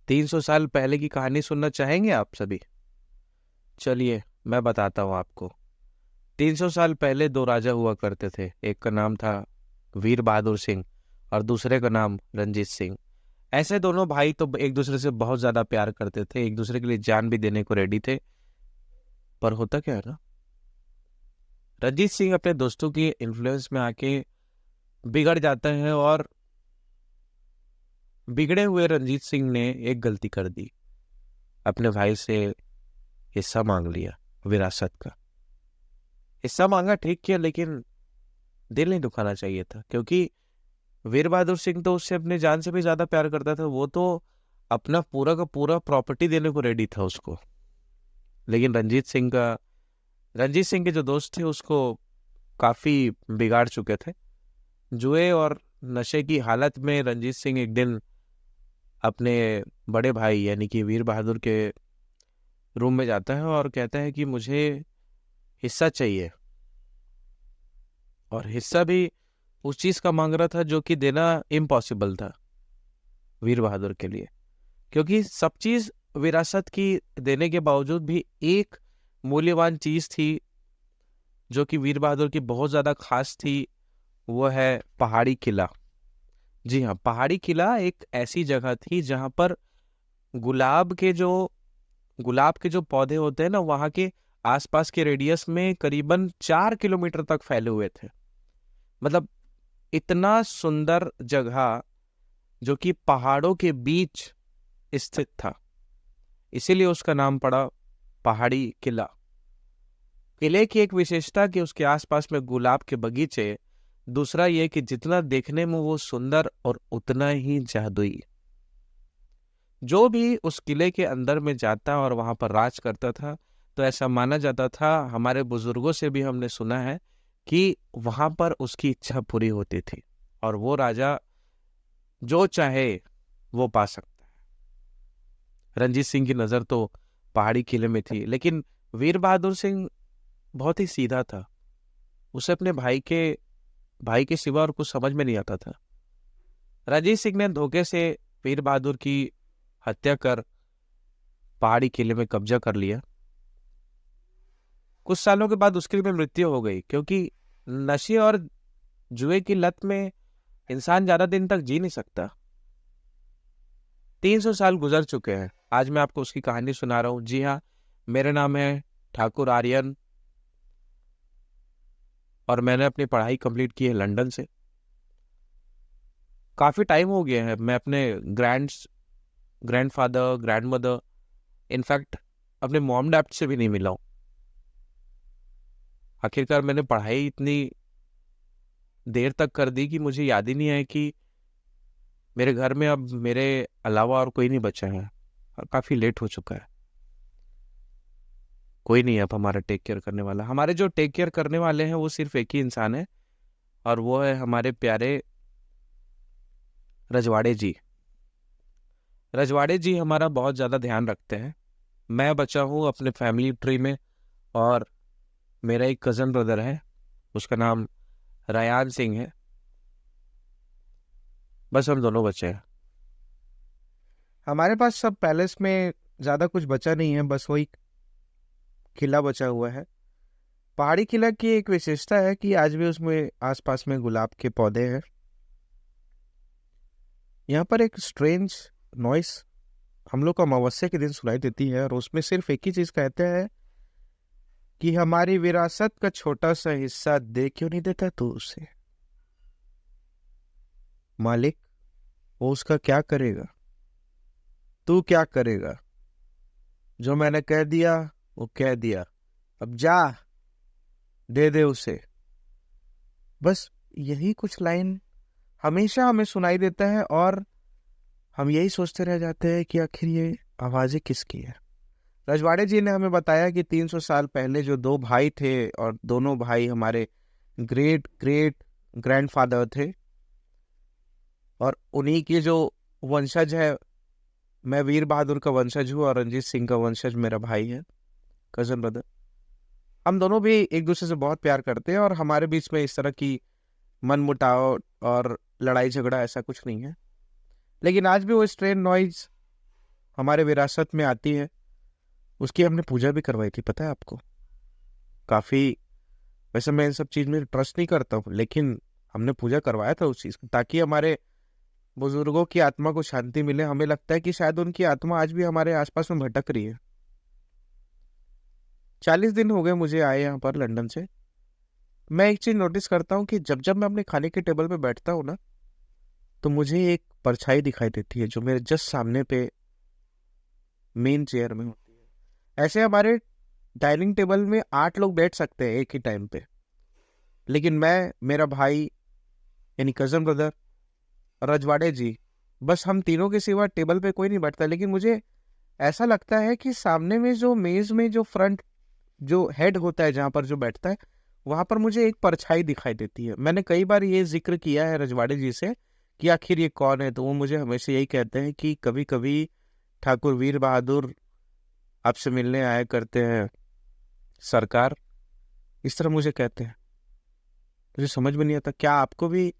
300 साल पहले की कहानी सुनना चाहेंगे आप सभी? चलिए मैं बताता हूँ आपको। 300 साल पहले दो राजा हुआ करते थे। एक का नाम था वीर बहादुर सिंह और दूसरे का नाम रंजीत सिंह। ऐसे दोनों भाई तो एक दूसरे से बहुत ज्यादा प्यार करते थे, एक दूसरे के लिए जान भी देने को रेडी थे। पर होता क्या है ना, रंजीत सिंह अपने दोस्तों की इन्फ्लुएंस में आके बिगड़ जाते हैं और बिगड़े हुए रंजीत सिंह ने एक गलती कर दी। अपने भाई से हिस्सा मांग लिया, विरासत का हिस्सा मांगा। ठीक किया, लेकिन दिल नहीं दुखाना चाहिए था, क्योंकि वीर बहादुर सिंह तो उससे अपने जान से भी ज्यादा प्यार करता था। वो तो अपना पूरा का पूरा प्रॉपर्टी देने को रेडी था उसको। लेकिन रंजीत सिंह के जो दोस्त थे उसको काफी बिगाड़ चुके थे। जुए और नशे की हालत में रंजीत सिंह एक दिन अपने बड़े भाई यानी कि वीर बहादुर के रूम में जाता है और कहता है कि मुझे हिस्सा चाहिए। और हिस्सा भी उस चीज का मांग रहा था जो कि देना इम्पॉसिबल था वीर बहादुर के लिए, क्योंकि सब चीज विरासत की देने के बावजूद भी एक मूल्यवान चीज थी जो कि वीर बहादुर की बहुत ज्यादा खास थी। वो है पहाड़ी किला। जी हाँ, पहाड़ी किला एक ऐसी जगह थी जहां पर गुलाब के जो गुलाब के जो पौधे होते हैं ना, वहां के आसपास के रेडियस में करीबन 4 किलोमीटर तक फैले हुए थे। मतलब इतना सुंदर जगह जो कि पहाड़ों के बीच स्थित था, इसीलिए उसका नाम पड़ा पहाड़ी किला। किले की एक विशेषता कि उसके आसपास में गुलाब के बगीचे, दूसरा ये कि जितना देखने में वो सुंदर और उतना ही जादुई। जो भी उस किले के अंदर में जाता और वहां पर राज करता था, तो ऐसा माना जाता था, हमारे बुजुर्गों से भी हमने सुना है कि वहां पर उसकी इच्छा पूरी होती थी और वो राजा जो चाहे वो पा सकता है। रंजीत सिंह की नजर तो पहाड़ी किले में थी, लेकिन वीर बहादुर सिंह बहुत ही सीधा था। उसे अपने भाई के सिवा और कुछ समझ में नहीं आता था। रंजीत सिंह ने धोखे से वीर बहादुर की हत्या कर पहाड़ी किले में कब्जा कर लिया। कुछ सालों के बाद उसकी भी मृत्यु हो गई, क्योंकि नशे और जुए की लत में इंसान ज्यादा दिन तक जी नहीं सकता। 300 साल गुजर चुके हैं, आज मैं आपको उसकी कहानी सुना रहा हूँ। जी हाँ, मेरा नाम है ठाकुर आर्यन और मैंने अपनी पढ़ाई कंप्लीट की है लंदन से। काफी टाइम हो गया है, मैं अपने ग्रैंडफादर, ग्रैंडमदर, इनफैक्ट अपने मॉम डैड से भी नहीं मिला हूँ। आखिरकार मैंने पढ़ाई इतनी देर तक कर दी कि मुझे याद ही नहीं है कि मेरे घर में अब मेरे अलावा और कोई नहीं बचा है और काफी लेट हो चुका है। कोई नहीं है अब हमारा टेक केयर करने वाला। हमारे जो टेक केयर करने वाले हैं वो सिर्फ एक ही इंसान है, और वो है हमारे प्यारे रजवाड़े जी। रजवाड़े जी हमारा बहुत ज्यादा ध्यान रखते हैं। मैं बचा हूँ अपने फैमिली ट्री में, और मेरा एक कजन ब्रदर है, उसका नाम रयान सिंह है। बस हम दोनों बचे हैं। हमारे पास सब पैलेस में ज्यादा कुछ बचा नहीं है, बस वही किला बचा हुआ है। पहाड़ी किला की एक विशेषता है कि आज भी उसमें आसपास में गुलाब के पौधे हैं। यहाँ पर एक स्ट्रेंज नॉइस हम लोग को अमावस्या के दिन सुनाई देती है, और उसमें सिर्फ एक ही चीज कहते हैं कि हमारी विरासत का छोटा सा हिस्सा दे क्यों नहीं देता तू उसे। मालिक, वो उसका क्या करेगा? तू क्या करेगा? जो मैंने कह दिया वो कह दिया, अब जा, दे दे उसे। बस यही कुछ लाइन हमेशा हमें सुनाई देता है, और हम यही सोचते रह जाते हैं कि आखिर ये आवाजें किसकी है। रजवाड़े जी ने हमें बताया कि 300 साल पहले जो दो भाई थे, और दोनों भाई हमारे ग्रेट ग्रेट ग्रैंडफादर थे, और उन्हीं के जो वंशज है। मैं वीर बहादुर का वंशज हूँ और रंजीत सिंह का वंशज मेरा भाई है, कजन ब्रदर। हम दोनों भी एक दूसरे से बहुत प्यार करते हैं, और हमारे बीच में इस तरह की मनमुटाव और लड़ाई झगड़ा ऐसा कुछ नहीं है। लेकिन आज भी वो स्ट्रेन नॉइज हमारे विरासत में आती है, उसकी हमने पूजा भी करवाई थी, पता है आपको? काफ़ी, वैसे मैं इन सब चीज़ में ट्रस्ट नहीं करता हूँ, लेकिन हमने पूजा करवाया था उस चीज़ की, ताकि हमारे बुजुर्गों की आत्मा को शांति मिले। हमें लगता है कि शायद उनकी आत्मा आज भी हमारे आसपास में भटक रही है। 40 दिन हो गए मुझे आए यहाँ पर लंदन से। मैं एक चीज़ नोटिस करता हूँ कि जब जब मैं अपने खाने के टेबल पे बैठता हूँ ना, तो मुझे एक परछाई दिखाई देती है जो मेरे जस्ट सामने पे मेन चेयर में होती है। ऐसे हमारे डाइनिंग टेबल में 8 लोग बैठ सकते हैं एक ही टाइम पे, लेकिन मैं, मेरा भाई यानी कजन ब्रदर, रजवाड़े जी, बस हम तीनों के सिवा टेबल पे कोई नहीं बैठता। लेकिन मुझे ऐसा लगता है कि सामने में जो मेज में जो फ्रंट जो हेड होता है जहाँ पर जो बैठता है, वहां पर मुझे एक परछाई दिखाई देती है। मैंने कई बार ये जिक्र किया है रजवाड़े जी से कि आखिर ये कौन है, तो वो मुझे हमेशा यही कहते हैं कि कभी कभी ठाकुर वीर बहादुर आपसे मिलने आया करते हैं सरकार, इस तरह मुझे कहते हैं। मुझे समझ में नहीं आता, क्या आपको भी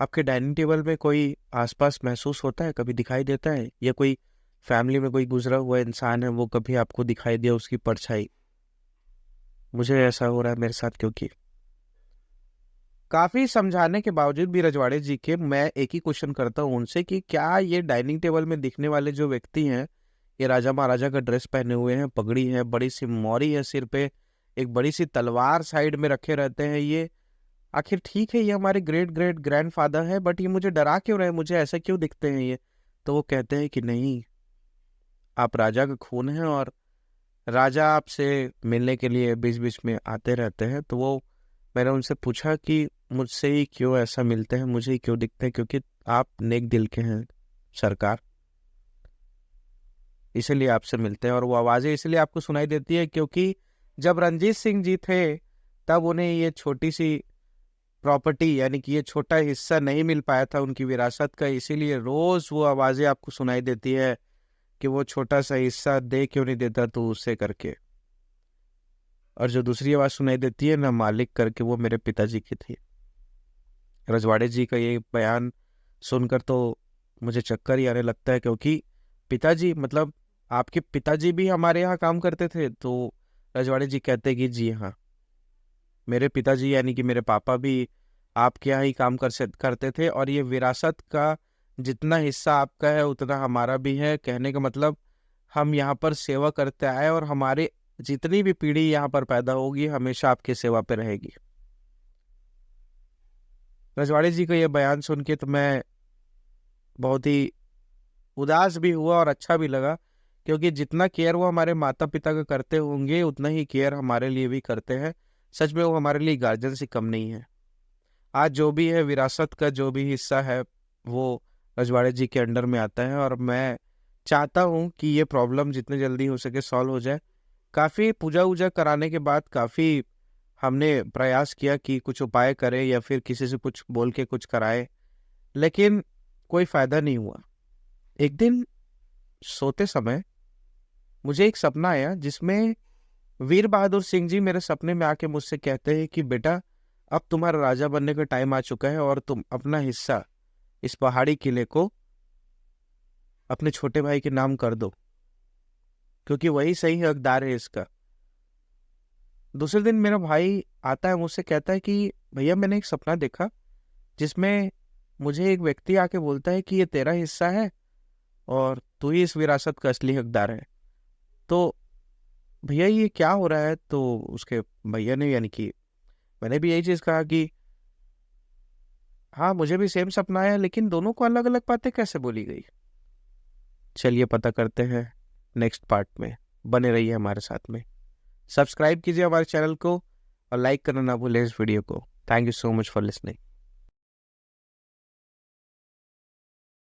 आपके डाइनिंग टेबल में कोई आसपास महसूस होता है, कभी दिखाई देता है, या कोई फैमिली में कोई गुजरा हुआ इंसान है वो कभी आपको दिखाई दिया उसकी परछाई? मुझे ऐसा हो रहा है मेरे साथ, क्योंकि काफी समझाने के बावजूद भी रजवाड़े जी के मैं एक ही क्वेश्चन करता हूँ उनसे कि क्या ये डाइनिंग टेबल में दिखने वाले जो व्यक्ति हैं, ये राजा महाराजा का ड्रेस पहने हुए हैं, पगड़ी है, बड़ी सी मौरी है सिर पे, एक बड़ी सी तलवार साइड में रखे रहते हैं, ये आखिर ठीक है, ये हमारे ग्रेट ग्रेट ग्रैंडफादर है, बट ये मुझे डरा क्यों रहे, मुझे ऐसा क्यों दिखते हैं ये? तो वो कहते हैं कि नहीं, आप राजा का खून है और राजा आपसे मिलने के लिए बीच बीच में आते रहते हैं। तो वो, मैंने उनसे पूछा कि मुझसे ही क्यों ऐसा मिलते हैं, मुझे ही क्यों दिखते हैं? क्योंकि आप नेक दिल के हैं सरकार, इसीलिए आपसे मिलते हैं। और वो आवाज़ें इसलिए आपको सुनाई देती है क्योंकि जब रंजीत सिंह जी थे तब उन्हें ये छोटी सी प्रॉपर्टी यानी कि ये छोटा हिस्सा नहीं मिल पाया था उनकी विरासत का, इसीलिए रोज वो आवाज़ें आपको सुनाई देती है कि वो छोटा सा हिस्सा दे क्यों नहीं देता तू उससे करके। और जो दूसरी आवाज़ सुनाई देती है ना मालिक करके, वो मेरे पिताजी की थी। रजवाड़े जी का ये बयान सुनकर तो मुझे चक्कर ही आने लगता है, क्योंकि पिताजी मतलब आपके पिताजी भी हमारे यहाँ काम करते थे? तो रजवाड़े जी कहते कि जी हाँ, मेरे पिताजी यानी कि मेरे पापा भी आपके यहाँ ही काम करते थे, और ये विरासत का जितना हिस्सा आपका है उतना हमारा भी है। कहने का मतलब हम यहाँ पर सेवा करते आए और हमारे जितनी भी पीढ़ी यहाँ पर पैदा होगी हमेशा आपकी सेवा पे रहेगी। रजवाड़े जी का ये बयान सुन के तो मैं बहुत ही उदास भी हुआ और अच्छा भी लगा, क्योंकि जितना केयर वो हमारे माता पिता का करते होंगे उतना ही केयर हमारे लिए भी करते हैं। सच में वो हमारे लिए गार्जियन से कम नहीं है। आज जो भी है विरासत का जो भी हिस्सा है वो रजवाड़े जी के अंडर में आता है, और मैं चाहता हूँ कि ये प्रॉब्लम जितने जल्दी हो सके सॉल्व हो जाए। काफ़ी पूजा वूजा कराने के बाद काफ़ी हमने प्रयास किया कि कुछ उपाय करें या फिर किसी से कुछ बोल के कुछ कराए, लेकिन कोई फायदा नहीं हुआ। एक दिन सोते समय मुझे एक सपना आया जिसमें वीर बहादुर सिंह जी मेरे सपने में आके मुझसे कहते हैं कि बेटा, अब तुम्हारा राजा बनने का टाइम आ चुका है और तुम अपना हिस्सा इस पहाड़ी किले को अपने छोटे भाई के नाम कर दो, क्योंकि वही सही हकदार है इसका। दूसरे दिन मेरा भाई आता है, मुझसे कहता है कि भैया मैंने एक सपना देखा जिसमें मुझे एक व्यक्ति आके बोलता है कि ये तेरा हिस्सा है और तू ही इस विरासत का असली हकदार है। तो भैया ये क्या हो रहा है? तो उसके भैया ने यानी कि मैंने भी यही चीज़ कहा कि हाँ मुझे भी सेम सपना आया, लेकिन दोनों को अलग अलग बातें कैसे बोली गई। चलिए पता करते हैं नेक्स्ट पार्ट में। बने रहिए हमारे साथ में, सब्सक्राइब कीजिए हमारे चैनल को और लाइक करना ना भूलें इस वीडियो को। Thank you so much for listening.